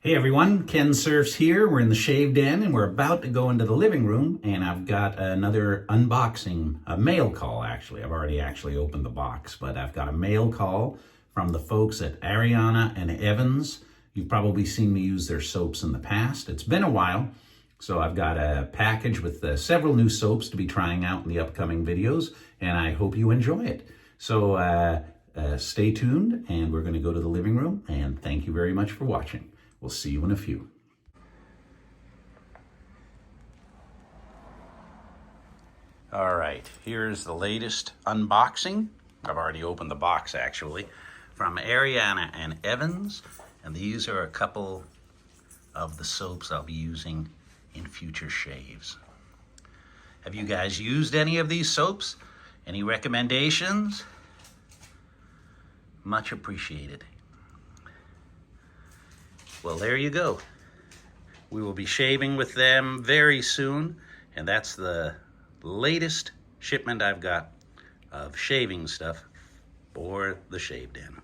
Hey everyone, Kensurfs here. We're in the shave den and we're about to go into the living room, and I've got another unboxing, a mail call actually. I've already opened the box, but I've got a mail call from the folks at Ariana and Evans. You've probably seen me use their soaps in the past. It's been a while, so I've got a package with several new soaps to be trying out in the upcoming videos, and I hope you enjoy it. So stay tuned, and we're going to go to the living room, and thank you very much for watching. We'll see you in a few. All right, here's the latest unboxing. I've already opened the box actually, from Ariana and Evans. And these are a couple of the soaps I'll be using in future shaves. Have you guys used any of these soaps? Any recommendations? Much appreciated. Well, there you go. We will be shaving with them very soon, and that's the latest shipment I've got of shaving stuff for the shave den.